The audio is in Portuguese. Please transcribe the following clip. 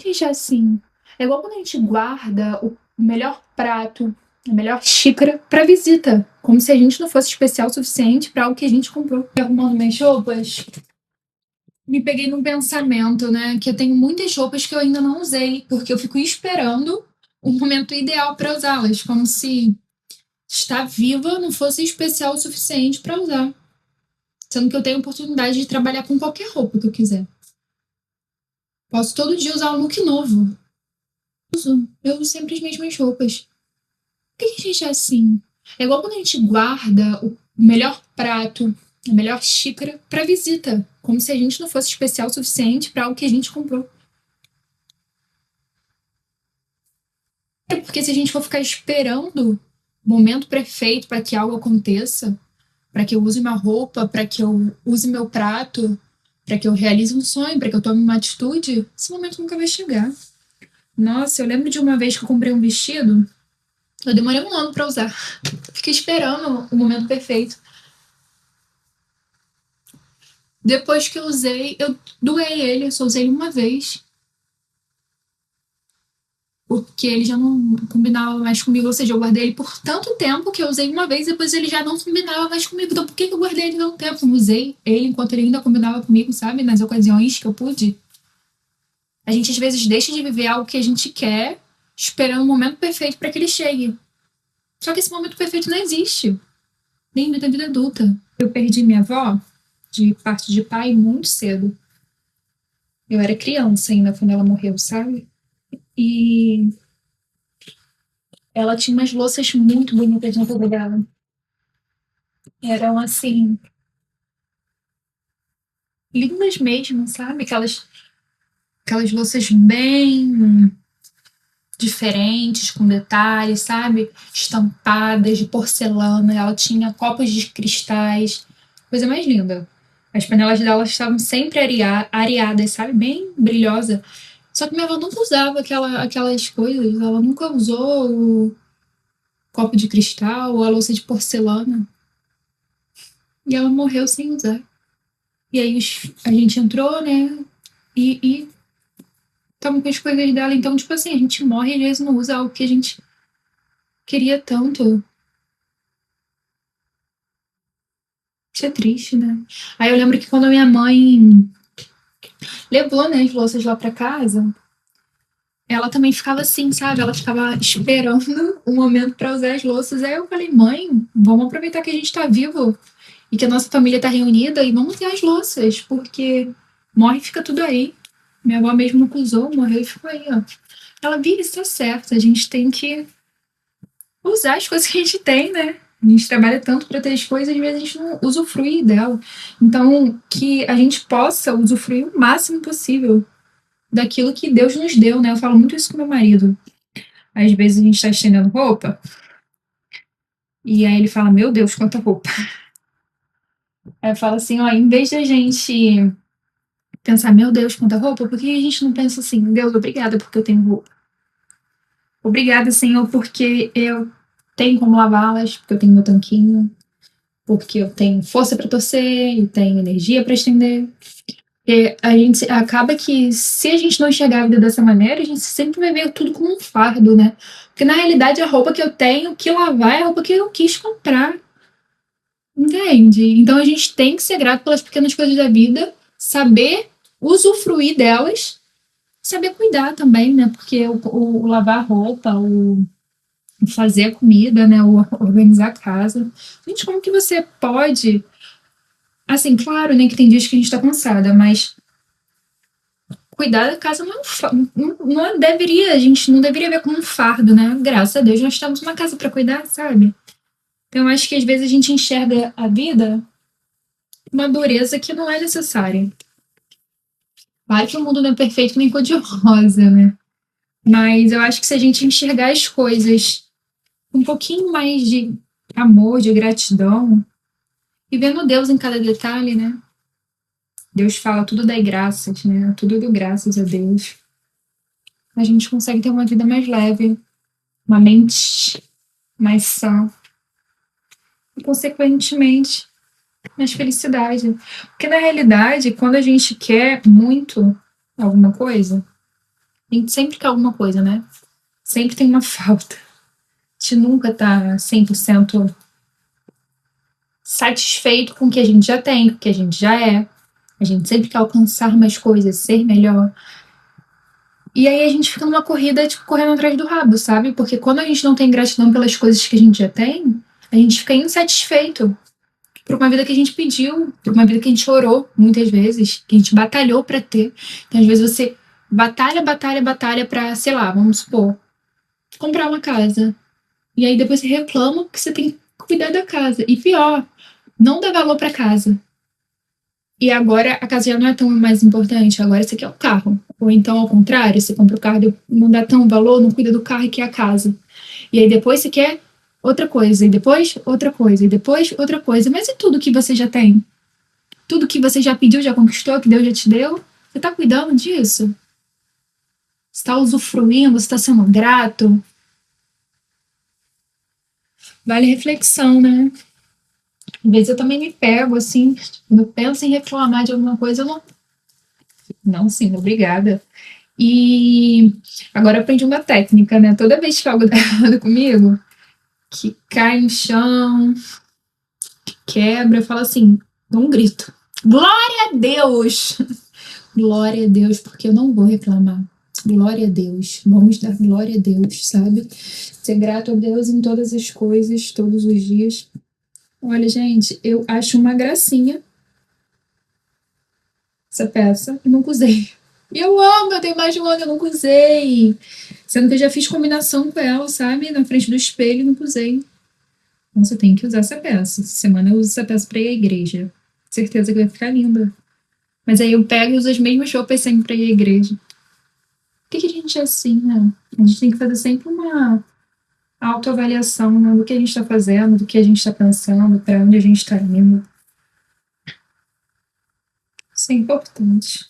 gente é assim? É igual quando a gente guarda o melhor prato, a melhor xícara pra visita. Como se a gente não fosse especial o suficiente pra algo que a gente comprou. Arrumando minhas roupas, me peguei num pensamento, né? Que eu tenho muitas roupas que eu ainda não usei, porque eu fico esperando o momento ideal pra usá-las. Como se estar viva não fosse especial o suficiente pra usar. Sendo que eu tenho a oportunidade de trabalhar com qualquer roupa que eu quiser. Posso todo dia usar um look novo. Eu uso sempre as mesmas roupas. Por que a gente é assim? É igual quando a gente guarda o melhor prato, a melhor xícara pra visita. Como se a gente não fosse especial o suficiente pra algo que a gente comprou. É porque se a gente for ficar esperando o momento perfeito para que algo aconteça, para que eu use uma roupa, para que eu use meu prato, para que eu realize um sonho, para que eu tome uma atitude, esse momento nunca vai chegar. Nossa, eu lembro de uma vez que eu comprei um vestido, eu demorei um ano para usar. Fiquei esperando o momento perfeito. Depois que eu usei, eu doei ele, eu só usei ele uma vez. Porque ele já não combinava mais comigo, ou seja, eu guardei ele por tanto tempo que eu usei uma vez, depois ele já não combinava mais comigo. Então por que eu guardei ele tanto tempo? Eu usei ele enquanto ele ainda combinava comigo, sabe? Nas ocasiões que eu pude. A gente às vezes deixa de viver algo que a gente quer, esperando o momento perfeito para que ele chegue. Só que esse momento perfeito não existe, nem na vida adulta. Eu perdi minha avó, de parte de pai, muito cedo. Eu era criança ainda quando ela morreu, sabe? E ela tinha umas louças muito bonitas na casa dela. Eram assim, lindas mesmo, sabe? Aquelas louças bem diferentes, com detalhes, sabe? Estampadas de porcelana. Ela tinha copos de cristais, coisa mais linda. As panelas dela estavam sempre areadas, sabe? Bem brilhosa. Só que minha avó nunca usava aquelas coisas. Ela nunca usou o copo de cristal ou a louça de porcelana. E ela morreu sem usar. E aí a gente entrou, né? E tamo com as coisas dela. Então, tipo assim, a gente morre e às vezes não usa algo que a gente queria tanto. Isso é triste, né? Aí eu lembro que quando a minha mãe levou, né, as louças lá pra casa, ela também ficava assim, sabe? Ela ficava esperando o momento pra usar as louças. Aí eu falei, mãe, vamos aproveitar que a gente tá vivo e que a nossa família tá reunida e vamos ter as louças, porque morre e fica tudo aí. Minha avó mesmo não usou, morreu e ficou aí, ó. Ela vive, isso tá certo. A gente tem que usar as coisas que a gente tem, né? A gente trabalha tanto para ter as coisas, às vezes a gente não usufrui dela. Então, que a gente possa usufruir o máximo possível daquilo que Deus nos deu, né? Eu falo muito isso com meu marido. Às vezes a gente tá estendendo roupa e aí ele fala: Meu Deus, quanta roupa. Aí eu falo assim: Ó, em vez da gente pensar, meu Deus, quanta roupa, por que a gente não pensa assim: Deus, obrigada porque eu tenho roupa. Obrigada, Senhor, porque eu tenho como lavá-las, porque eu tenho meu tanquinho, porque eu tenho força para torcer e tenho energia para estender. E a gente acaba que, se a gente não enxergar a vida dessa maneira, a gente sempre vai ver tudo como um fardo, né? Porque na realidade a roupa que eu tenho que lavar é a roupa que eu quis comprar. Entende? Então a gente tem que ser grato pelas pequenas coisas da vida, saber usufruir delas, saber cuidar também, né? Porque o lavar roupa, o fazer a comida, né? O organizar a casa. Gente, como que você pode. Assim, claro, né, que tem dias que a gente tá cansada, mas cuidar da casa não, não deveria, a gente não deveria ver como um fardo, né? Graças a Deus nós temos uma casa para cuidar, sabe? Então eu acho que às vezes a gente enxerga a vida uma dureza que não é necessária. Claro que o mundo não é perfeito nem cor-de-rosa, né? Mas eu acho que se a gente enxergar as coisas com um pouquinho mais de amor, de gratidão, e vendo Deus em cada detalhe, né? Deus fala tudo dai graças, né? Tudo deu graças a Deus. A gente consegue ter uma vida mais leve, uma mente mais sã e, consequentemente, mais felicidade. Porque, na realidade, quando a gente quer muito alguma coisa, A gente sempre quer alguma coisa, né? Sempre tem uma falta. A gente nunca tá 100% satisfeito com o que a gente já tem, com o que a gente já é. A gente sempre quer alcançar mais coisas, ser melhor. E aí a gente fica numa corrida, tipo, correndo atrás do rabo, sabe? Porque quando a gente não tem gratidão pelas coisas que a gente já tem, a gente fica insatisfeito por uma vida que a gente pediu, por uma vida que a gente orou muitas vezes, que a gente batalhou pra ter. Então, às vezes você batalha pra, sei lá, vamos supor, comprar uma casa. E aí depois você reclama que você tem que cuidar da casa. E pior, não dá valor pra casa. E agora a casa já não é tão mais importante, agora você quer o carro. Ou então, ao contrário, você compra o carro e não dá tão valor, não cuida do carro e quer a casa. E aí depois você quer outra coisa, e depois outra coisa, e depois outra coisa. Mas e tudo que você já tem? Tudo que você já pediu, já conquistou, que Deus já te deu? Você tá cuidando disso? Você tá usufruindo? Você tá sendo grato? Vale reflexão, né? Às vezes eu também me pego, assim, quando eu penso em reclamar de alguma coisa, eu não. Não, sim, obrigada. E agora eu aprendi uma técnica, né? Toda vez que algo dá errado comigo, que cai no chão, quebra, eu falo assim, dou um grito. Glória a Deus! Glória a Deus, porque eu não vou reclamar. Glória a Deus. Vamos dar glória a Deus, sabe? Ser grato a Deus em todas as coisas, todos os dias. Olha, gente, eu acho uma gracinha essa peça e nunca usei. E eu amo, eu tenho mais de um ano, eu nunca usei. Sendo que eu já fiz combinação com ela, sabe? Na frente do espelho e nunca usei. Então você tem que usar essa peça. Essa semana eu uso essa peça pra ir à igreja. Certeza que vai ficar linda. Mas aí eu pego e uso as mesmas roupas sempre pra ir à igreja. Por que a gente é assim, né? A gente tem que fazer sempre uma autoavaliação, né? Do que a gente tá fazendo, do que a gente tá pensando, pra onde a gente tá indo. Isso é importante.